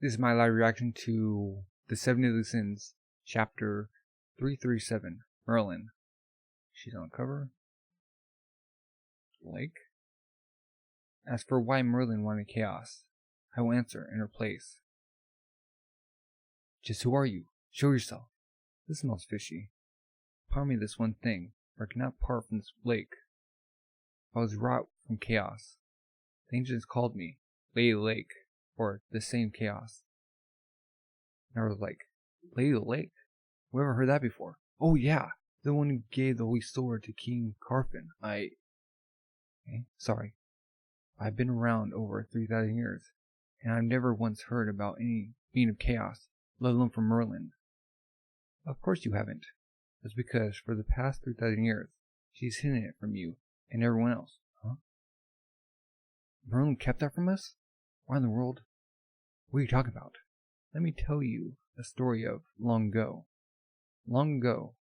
This is my live reaction to The Seven Deadly Sins, Chapter 337, Merlin. She's on the cover. Lake. As for why Merlin wanted chaos, I will answer in her place. Just who are you? Show yourself. This smells fishy. Pardon me this one thing, for I cannot part from this lake. I was wrought from chaos. The ancients called me Lady Lake, or the same chaos. And I was like, Lady Lake? We ever heard that before? Oh yeah, the one who gave the holy sword to King Carfin. Sorry. I've been around over 3,000 years, and I've never once heard about any being of chaos, let alone from Merlin. Of course you haven't. That's because for the past 3,000 years, she's hidden it from you and everyone else. Huh? Merlin kept that from us? Why in the world? What are you talking about? Let me tell you a story of long ago. Long ago,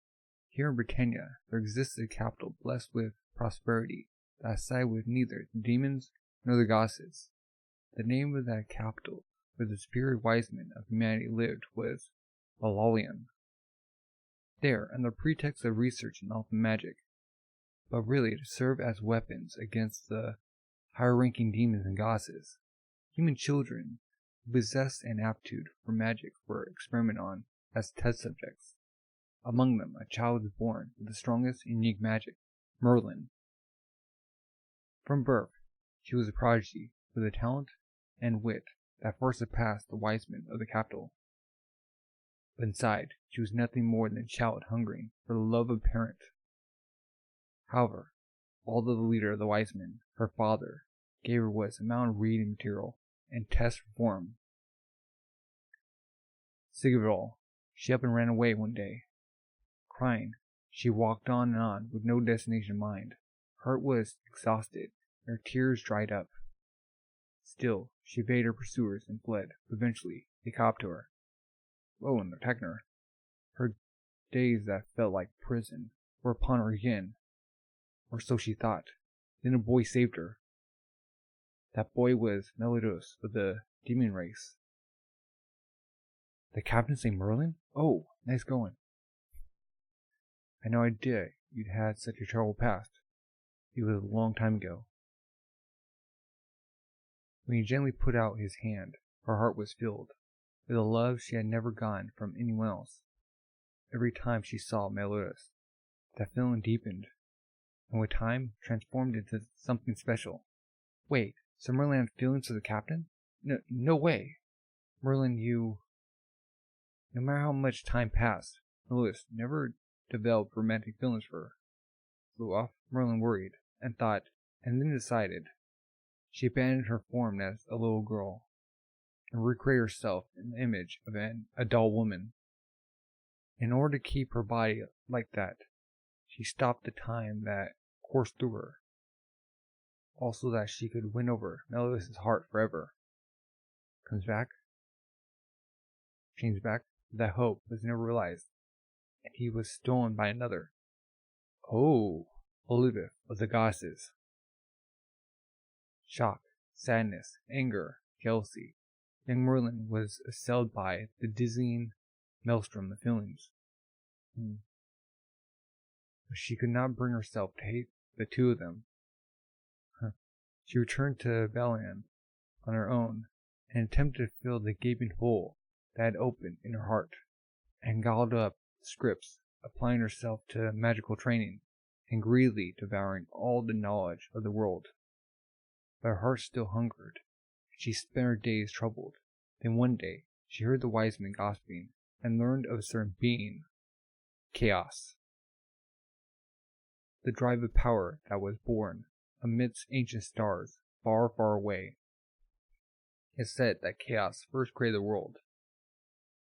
here in Britannia, there existed a capital blessed with prosperity that sided with neither the demons nor the goddesses. The name of that capital, where the superior wise men of humanity lived, was Balalion. There, under the pretext of research in elfin magic, but really to serve as weapons against the higher-ranking demons and goddesses, human children who possessed an aptitude for magic were experimented on as test subjects. Among them, a child was born with the strongest and unique magic, Merlin. From birth, she was a prodigy with a talent and wit that far surpassed the wise men of the capital. But inside, she was nothing more than a child hungering for the love of a parent. However, although the leader of the wise men, her father, gave her what amount of reading material and test reform. Sick of it all, she up and ran away one day. Crying, she walked on and on with no destination in mind. Her heart was exhausted, and her tears dried up. Still, she evaded her pursuers and fled, but eventually they caught up to her. Oh, and they're attacking her. Her days that felt like prison were upon her again. Or so she thought. Then a boy saved her. That boy was Merlin of the demon race. The captain's named Merlin? Oh, nice going. I had no idea you'd had such a terrible past. It was a long time ago. When he gently put out his hand, her heart was filled with a love she had never gotten from anyone else. Every time she saw Meliodas, that feeling deepened, and with time transformed into something special. Wait, so Merlin had feelings for the captain? No way. Merlin, No matter how much time passed, Meliodas never developed romantic feelings for her. Flew off. Merlin worried, and thought, and then decided. She abandoned her form as a little girl, and recreated herself in the image of a doll woman. In order to keep her body like that, she stopped the time that coursed through her, also that she could win over Meliodas' heart forever. Comes back, changes back, that hope was never realized, and he was stolen by another. Oh, Elizabeth of the goddesses. Shock, sadness, anger, jealousy. Young Merlin was assailed by the dizzying maelstrom of feelings. But she could not bring herself to hate the two of them. She returned to Balalion on her own and attempted to fill the gaping hole that had opened in her heart, and gobbled up scripts, applying herself to magical training, and greedily devouring all the knowledge of the world. But her heart still hungered, and she spent her days troubled. Then one day, she heard the wise men gossiping, and learned of a certain being, Chaos. The drive of power that was born amidst ancient stars, far, far away. It said that Chaos first created the world.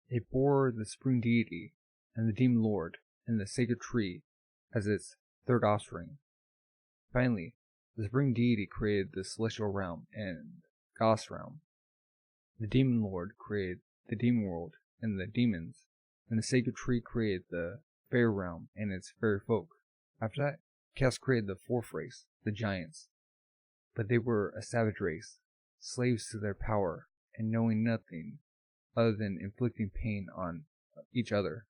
It bore the supreme deity and the demon lord and the sacred tree as its third offspring. Finally, the supreme deity created the celestial realm and goddess realm. The demon lord created the demon world and the demons, and the sacred tree created the fairy realm and its fairy folk. After that, Chaos created the fourth race, the giants. But they were a savage race, slaves to their power, and knowing nothing other than inflicting pain on each other,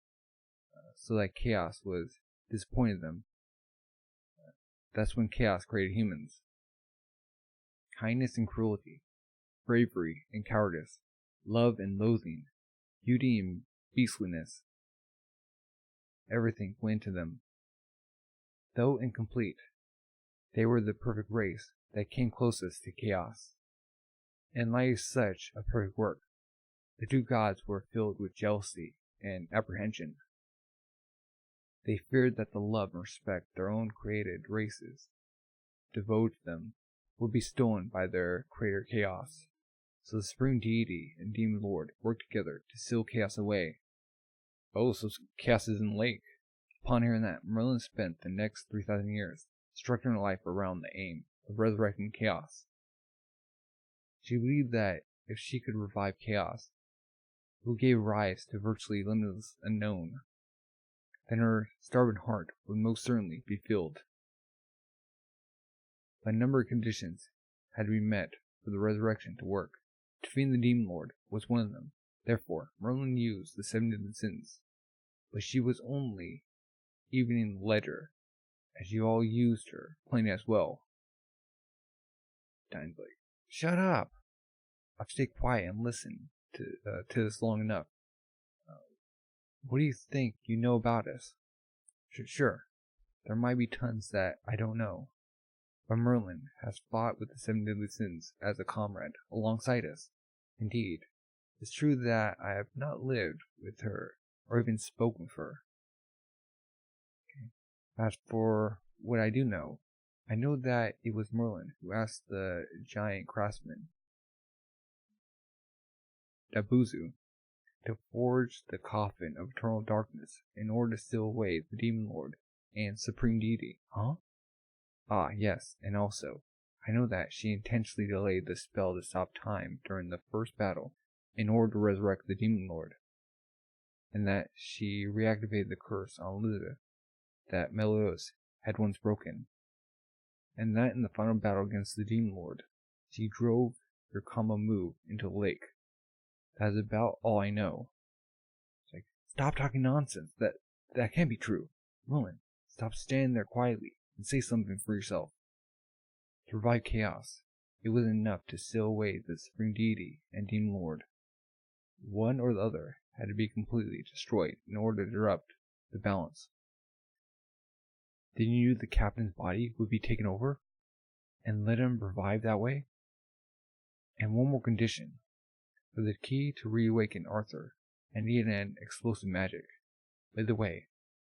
so that chaos was disappointed them. That's when chaos created humans. Kindness and cruelty, bravery and cowardice, love and loathing, beauty and beastliness. Everything went into them. Though incomplete, they were the perfect race that came closest to chaos. And like such a perfect work, the two gods were filled with jealousy and apprehension. They feared that the love and respect their own created races devoted to them would be stolen by their creator Chaos. So the Supreme Deity and Demon Lord worked together to seal Chaos away. Oh, so Chaos is in the lake. Upon hearing that, Merlin spent the next 3,000 years structuring her life around the aim of resurrecting Chaos. She believed that if she could revive Chaos, who gave rise to virtually limitless unknown, then her starving heart would most certainly be filled. A number of conditions had to be met for the resurrection to work. Defeating the Demon Lord was one of them. Therefore, Merlin used the 7 deadly sins, but she was only evening the ledger, as you all used her plain as well. Dine's like, shut up! I've stayed quiet and listened to this long enough. What do you think you know about us? Sure, there might be tons that I don't know, but Merlin has fought with the 7 deadly sins as a comrade alongside us. Indeed, it's true that I have not lived with her or even spoken with her. As for what I do know, I know that it was Merlin who asked the giant craftsman, Dabuzu, to forge the coffin of eternal darkness in order to steal away the Demon Lord and Supreme Deity. Huh? Ah, yes, and also, I know that she intentionally delayed the spell to stop time during the first battle in order to resurrect the Demon Lord, and that she reactivated the curse on Elizabeth that Meliodas had once broken, and that in the final battle against the Demon Lord, she drove her combo move into the lake. That is about all I know. It's like, stop talking nonsense. That can't be true. Merlin, stop standing there quietly and say something for yourself. To revive Chaos, it was enough to seal away the Supreme Deity and Demon Lord. One or the other had to be completely destroyed in order to disrupt the balance. Then you knew the captain's body would be taken over and let him revive that way? And one more condition. For the key to reawaken Arthur, I needed an explosive magic. By the way,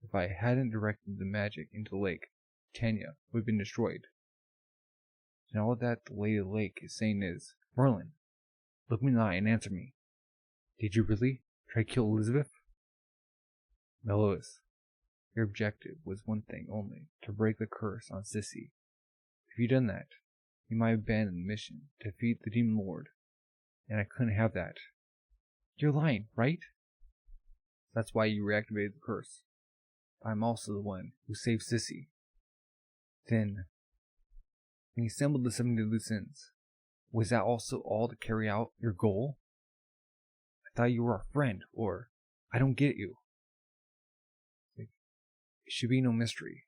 if I hadn't directed the magic into the lake, Tanya would have been destroyed. And all that the Lady of the Lake is saying is, Merlin, look me in the eye and answer me. Did you really try to kill Elizabeth? Meliodas, your objective was one thing only, to break the curse on Sissy. If you'd done that, you might have abandoned the mission to defeat the Demon Lord, and I couldn't have that. You're lying, right? That's why you reactivated the curse. I'm also the one who saved Sissy. Then, when you assembled the 7 deadly sins, was that also all to carry out your goal? I thought you were a friend, or I don't get you. It should be no mystery.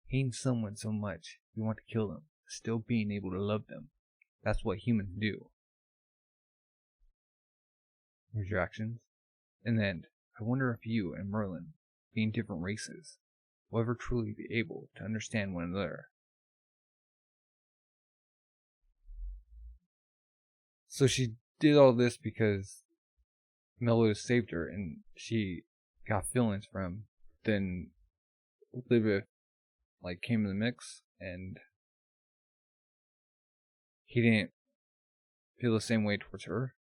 Hating someone so much you want to kill them, still being able to love them. That's what humans do. Here's your actions. In the end, I wonder if you and Merlin, being different races, will ever truly be able to understand one another. So she did all this because Meliodas saved her and she got feelings from him. Then Olivia came in the mix and he didn't feel the same way towards her.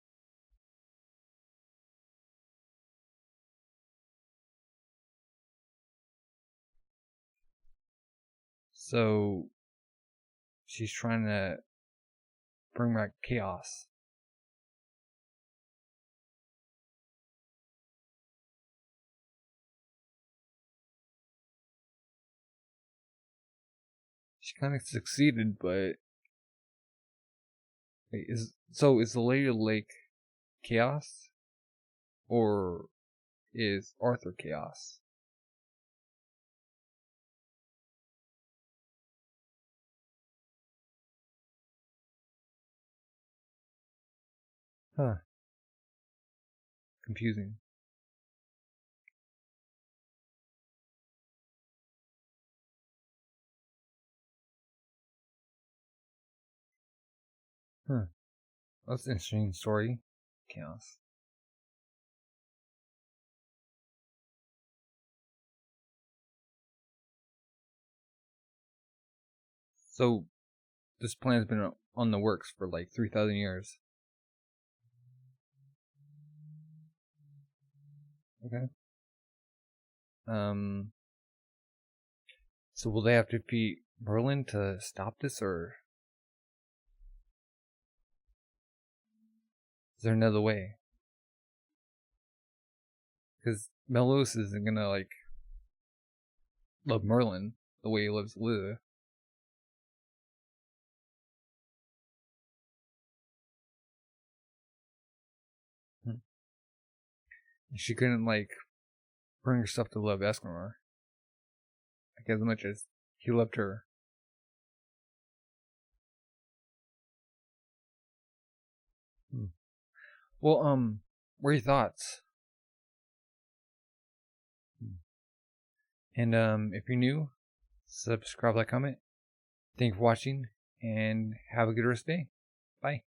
So she's trying to bring back chaos. She kind of succeeded, but is the Lady of the Lake chaos? Or is Arthur chaos? Huh. Confusing. Huh. That's an interesting story. Chaos. So, this plan's been on the works for like 3,000 years. Okay. So will they have to defeat Merlin to stop this, or is there another way? Because Melos isn't gonna like love Merlin the way he loves Liz. She couldn't like bring herself to love Escanor like as much as he loved her. Well, what are your thoughts? And if you're new, subscribe, like, comment. Thank you for watching, and have a good rest of the day. Bye.